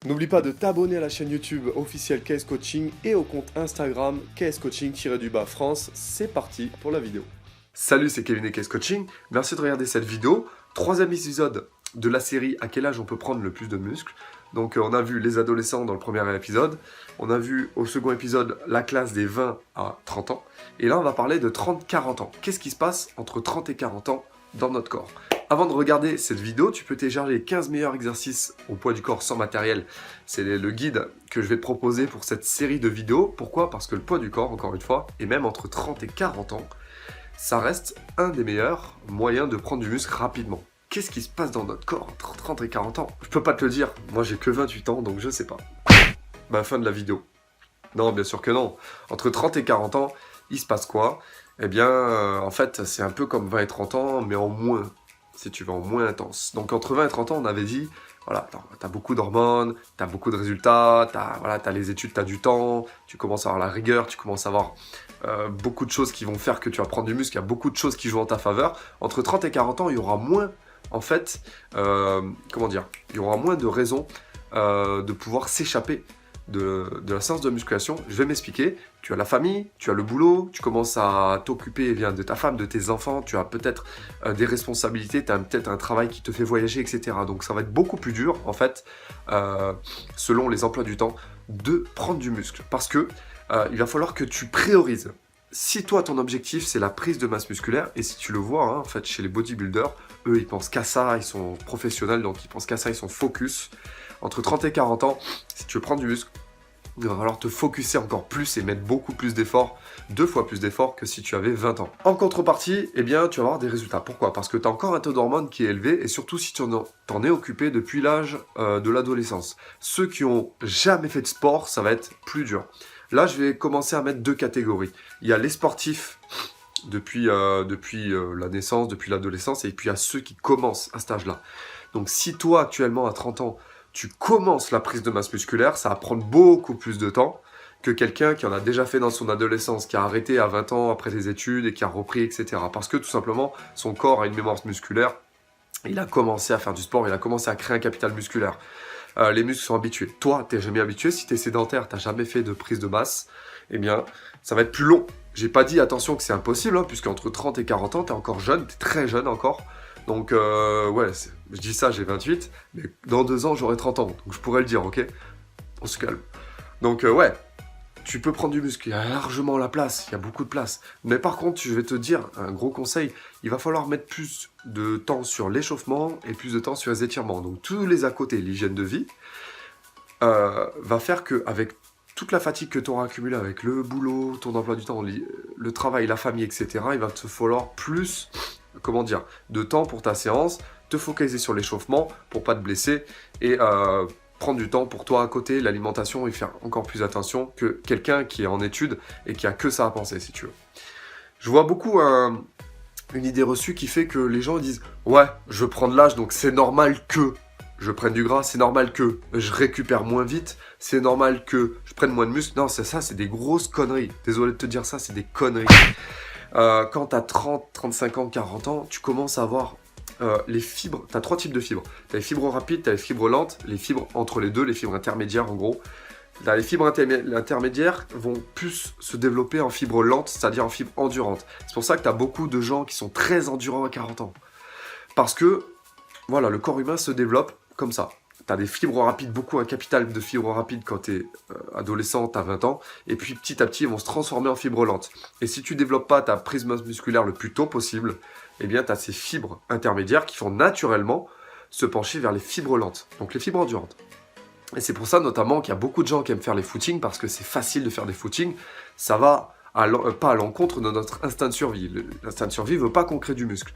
N'oublie pas de t'abonner à la chaîne YouTube officielle KS Coaching et au compte Instagram KS Coaching-France. C'est parti pour la vidéo. Salut, c'est Kevin et KS Coaching. Merci de regarder cette vidéo. Troisième épisode de la série À quel âge on peut prendre le plus de muscles. Donc on a vu les adolescents dans le premier épisode. On a vu au second épisode la classe des 20 à 30 ans. Et là on va parler de 30-40 ans. Qu'est-ce qui se passe entre 30 et 40 ans dans notre corps ? Avant de regarder cette vidéo, tu peux télécharger les 15 meilleurs exercices au poids du corps sans matériel. C'est le guide que je vais te proposer pour cette série de vidéos. Pourquoi ? Parce que le poids du corps, encore une fois, et même entre 30 et 40 ans, ça reste un des meilleurs moyens de prendre du muscle rapidement. Qu'est-ce qui se passe dans notre corps entre 30 et 40 ans ? Je peux pas te le dire, moi j'ai que 28 ans, donc je sais pas. Fin de la vidéo. Non, bien sûr que non. Entre 30 et 40 ans, il se passe quoi ? Eh bien, en fait, c'est un peu comme 20 et 30 ans, mais en moins. Si tu veux, en moins intense. Donc entre 20 et 30 ans, on avait dit, voilà, t'as beaucoup d'hormones, t'as beaucoup de résultats, t'as les études, t'as du temps, tu commences à avoir la rigueur, tu commences à avoir beaucoup de choses qui vont faire que tu vas prendre du muscle, il y a beaucoup de choses qui jouent en ta faveur. Entre 30 et 40 ans, il y aura moins, en fait, il y aura moins de raisons de pouvoir s'échapper de la séance de musculation. Je vais m'expliquer. Tu as la famille, tu as le boulot, tu commences à t'occuper de ta femme, de tes enfants, tu as peut-être des responsabilités, tu as peut-être un travail qui te fait voyager, etc. Donc ça va être beaucoup plus dur, en fait, selon les emplois du temps, de prendre du muscle. Parce que il va falloir que tu priorises. Si toi, ton objectif, c'est la prise de masse musculaire, et si tu le vois, en fait, chez les bodybuilders, eux, ils pensent qu'à ça, ils sont professionnels, donc ils pensent qu'à ça, ils sont focus. Entre 30 et 40 ans, si tu veux prendre du muscle, il va falloir te focuser encore plus et mettre beaucoup plus d'efforts, 2 fois plus d'efforts que si tu avais 20 ans. En contrepartie, eh bien, tu vas avoir des résultats. Pourquoi ? Parce que tu as encore un taux d'hormones qui est élevé et surtout si tu t'en es occupé depuis l'âge de l'adolescence. Ceux qui ont jamais fait de sport, ça va être plus dur. Là, je vais commencer à mettre 2 catégories. Il y a les sportifs depuis la naissance, depuis l'adolescence, et puis il y a ceux qui commencent à cet âge-là. Donc si toi, actuellement, à 30 ans, tu commences la prise de masse musculaire, ça va prendre beaucoup plus de temps que quelqu'un qui en a déjà fait dans son adolescence, qui a arrêté à 20 ans après les études et qui a repris, etc. Parce que tout simplement, son corps a une mémoire musculaire, il a commencé à faire du sport, il a commencé à créer un capital musculaire. Les muscles sont habitués. Toi, t'es jamais habitué, si t'es sédentaire, t'as jamais fait de prise de masse, eh bien, ça va être plus long. J'ai pas dit, attention, que c'est impossible, puisqu'entre 30 et 40 ans, t'es encore jeune, t'es très jeune encore. Donc, je dis ça, j'ai 28, mais dans 2 ans, j'aurai 30 ans. Donc, je pourrais le dire, ok ? On se calme. Donc, tu peux prendre du muscle. Il y a largement la place, il y a beaucoup de place. Mais par contre, je vais te dire un gros conseil. Il va falloir mettre plus de temps sur l'échauffement et plus de temps sur les étirements. Donc, tous les à côté, l'hygiène de vie, va faire qu'avec toute la fatigue que tu auras accumulée avec le boulot, ton emploi du temps, le travail, la famille, etc., il va te falloir plus... de temps pour ta séance, te focaliser sur l'échauffement pour pas te blesser et prendre du temps pour toi à côté, l'alimentation et faire encore plus attention que quelqu'un qui est en études et qui a que ça à penser, si tu veux. Je vois beaucoup une idée reçue qui fait que les gens disent « Ouais, je prends de l'âge, donc c'est normal que je prenne du gras, c'est normal que je récupère moins vite, c'est normal que je prenne moins de muscles. » Non, c'est des grosses conneries. Désolé de te dire ça, c'est des conneries. Quand tu as 30, 35 ans, 40 ans, tu commences à avoir les fibres. Tu as 3 types de fibres. Tu as les fibres rapides, tu as les fibres lentes, les fibres entre les deux, les fibres intermédiaires en gros. Là, les fibres intermédiaires vont plus se développer en fibres lentes, c'est-à-dire en fibres endurantes. C'est pour ça que tu as beaucoup de gens qui sont très endurants à 40 ans. Parce que, voilà, le corps humain se développe comme ça. Tu as des fibres rapides, beaucoup un capital de fibres rapides quand tu es adolescent, tu as 20 ans, et puis petit à petit, ils vont se transformer en fibres lentes. Et si tu ne développes pas ta prise musculaire le plus tôt possible, eh bien, tu as ces fibres intermédiaires qui font naturellement se pencher vers les fibres lentes, donc les fibres endurantes. Et c'est pour ça notamment qu'il y a beaucoup de gens qui aiment faire les footings, parce que c'est facile de faire des footings, ça va pas à l'encontre de notre instinct de survie. L'instinct de survie ne veut pas qu'on crée du muscle.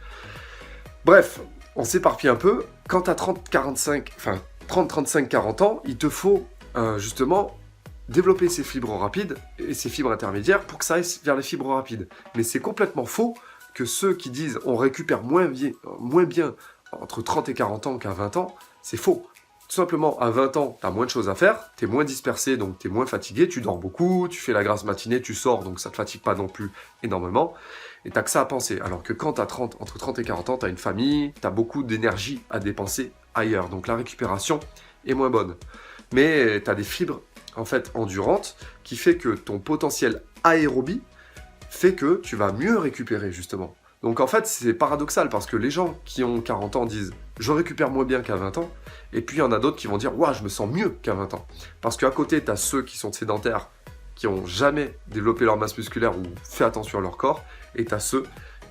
Bref, on s'éparpille un peu. Quand tu as 30, 35, 40 ans, il te faut justement développer ces fibres rapides et ces fibres intermédiaires pour que ça aille vers les fibres rapides. Mais c'est complètement faux que ceux qui disent on récupère moins bien entre 30 et 40 ans qu'à 20 ans, c'est faux. Tout simplement, à 20 ans, tu as moins de choses à faire, tu es moins dispersé, donc tu es moins fatigué, tu dors beaucoup, tu fais la grasse matinée, tu sors, donc ça ne te fatigue pas non plus énormément, et tu n'as que ça à penser. Alors que quand tu as entre 30 et 40 ans, tu as une famille, tu as beaucoup d'énergie à dépenser ailleurs, donc la récupération est moins bonne. mais tu as des fibres en fait endurantes qui fait que ton potentiel aérobie fait que tu vas mieux récupérer justement. Donc en fait c'est paradoxal parce que les gens qui ont 40 ans disent je récupère moins bien qu'à 20 ans, et puis il y en a d'autres qui vont dire ouah je me sens mieux qu'à 20 ans. Parce qu'à côté tu as ceux qui sont sédentaires, qui n'ont jamais développé leur masse musculaire ou fait attention à leur corps, et tu as ceux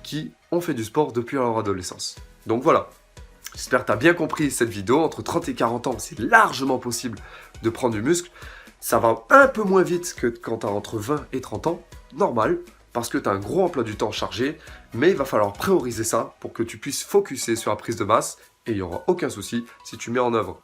qui ont fait du sport depuis leur adolescence. Donc voilà, j'espère que tu as bien compris cette vidéo. Entre 30 et 40 ans, c'est largement possible de prendre du muscle. Ça va un peu moins vite que quand tu as entre 20 et 30 ans, normal, parce que tu as un gros emploi du temps chargé, mais il va falloir prioriser ça pour que tu puisses focuser sur la prise de masse, et il n'y aura aucun souci si tu mets en œuvre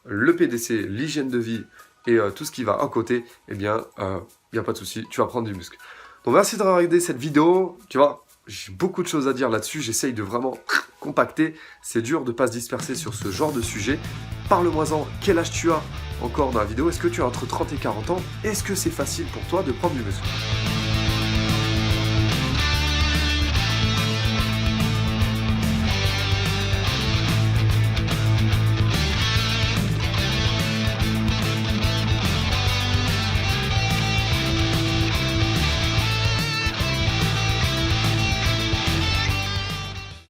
le PDC, l'hygiène de vie et tout ce qui va à côté, eh bien, il n'y a pas de souci, tu vas prendre du muscle. Donc merci d'avoir regardé cette vidéo, tu vois, j'ai beaucoup de choses à dire là-dessus, j'essaye de vraiment compacter, c'est dur de ne pas se disperser sur ce genre de sujet. Parle-moi-en, quel âge tu as encore dans la vidéo, est-ce que tu as entre 30 et 40 ans, est-ce que c'est facile pour toi de prendre du muscle ?